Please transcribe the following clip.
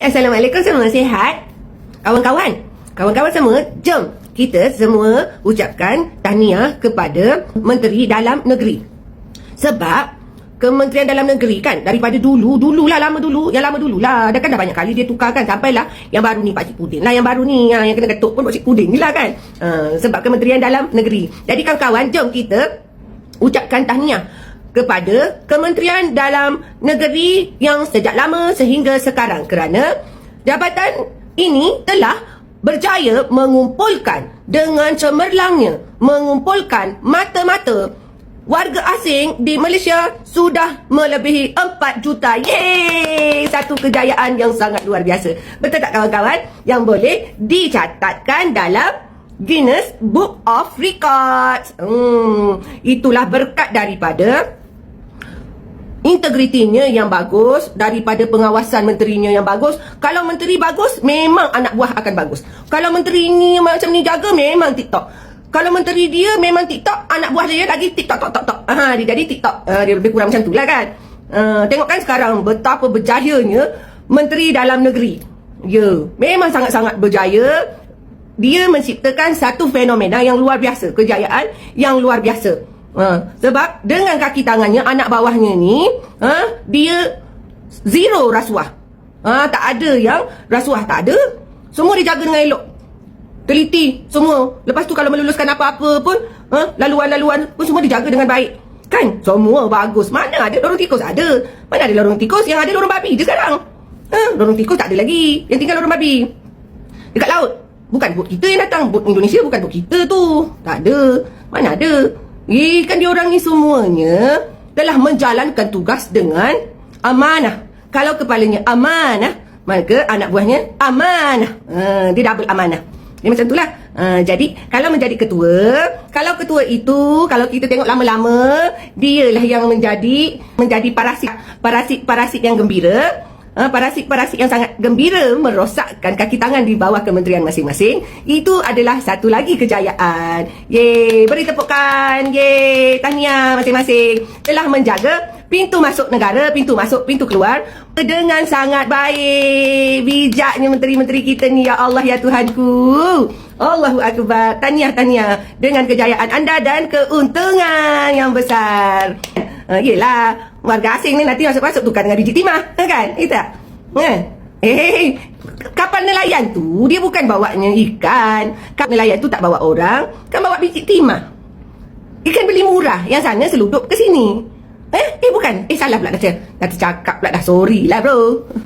Assalamualaikum, semua sihat? Kawan-kawan, kawan-kawan semua, jom kita semua ucapkan tahniah kepada Menteri Dalam Negeri. Sebab Kementerian Dalam Negeri kan, daripada dululah, yang lama dulu lah, dah banyak kali dia tukarkan, sampailah yang baru ni Pakcik Pudin lah, yang baru ni yang kena ketuk pun Pakcik Pudin ni lah kan. Sebab Kementerian Dalam Negeri. Jadi kawan-kawan, jom kita ucapkan tahniah kepada Kementerian Dalam Negeri yang sejak lama sehingga sekarang, kerana jabatan ini telah berjaya mengumpulkan dengan cemerlangnya, mengumpulkan mata-mata warga asing di Malaysia sudah melebihi 4 juta. Yeay! Satu kejayaan yang sangat luar biasa. Betul tak kawan-kawan? Yang boleh dicatatkan dalam Guinness Book of Records. Itulah berkat daripada integritinya yang bagus, daripada pengawasan menterinya yang bagus. Kalau menteri bagus, memang anak buah akan bagus. Kalau menteri ni macam ni jaga, memang TikTok. Kalau menteri dia memang TikTok, anak buah dia lagi TikTok. Dia jadi TikTok. Dia lebih kurang macam tu lah kan. Tengok kan sekarang betapa berjayanya Menteri Dalam Negeri. Ya, memang sangat-sangat berjaya. Dia menciptakan satu fenomena yang luar biasa, kejayaan yang luar biasa. Sebab dengan kaki tangannya, anak bawahnya ni dia zero rasuah. Tak ada yang rasuah, tak ada. Semua dijaga dengan elok, teliti semua. Lepas tu kalau meluluskan apa-apa pun, laluan-laluan pun semua dijaga dengan baik. Kan? Semua bagus. Mana ada lorong tikus? Ada. Mana ada lorong tikus? Yang ada lorong babi je sekarang. Lorong tikus tak ada lagi. Yang tinggal lorong babi dekat laut. Bukan bot kita yang datang. Bot Indonesia bukan bot kita tu. Tak ada. Mana ada. Kan diorang ni semuanya telah menjalankan tugas dengan amanah. Kalau kepalanya amanah, maka anak buahnya amanah. Dia double amanah. Dia macam itulah. Jadi kalau menjadi ketua, kalau ketua itu, kalau kita tengok lama-lama, dialah yang menjadi parasit yang gembira. Parasit-parasit yang sangat gembira merosakkan kaki tangan di bawah kementerian masing-masing. Itu adalah satu lagi kejayaan. Yeay, beri tepukan. Yeay, tahniah masing-masing. Telah menjaga pintu masuk negara, pintu masuk, pintu keluar dengan sangat baik. Bijaknya menteri-menteri kita ni, ya Allah, ya Tuhanku. Allahu Akbar. Tahniah dengan kejayaan anda dan keuntungan yang besar. Yelah, warga asing ni nanti masuk-masuk tukar dengan biji timah, kan? Itu tak? Kapal nelayan tu dia bukan bawanya ikan. Kapal nelayan tu tak bawa orang, kan bawa biji timah. Ikan beli murah, yang sana seludup ke sini. Bukan. Salah pula dah tercakap pula dah. Sorry lah bro.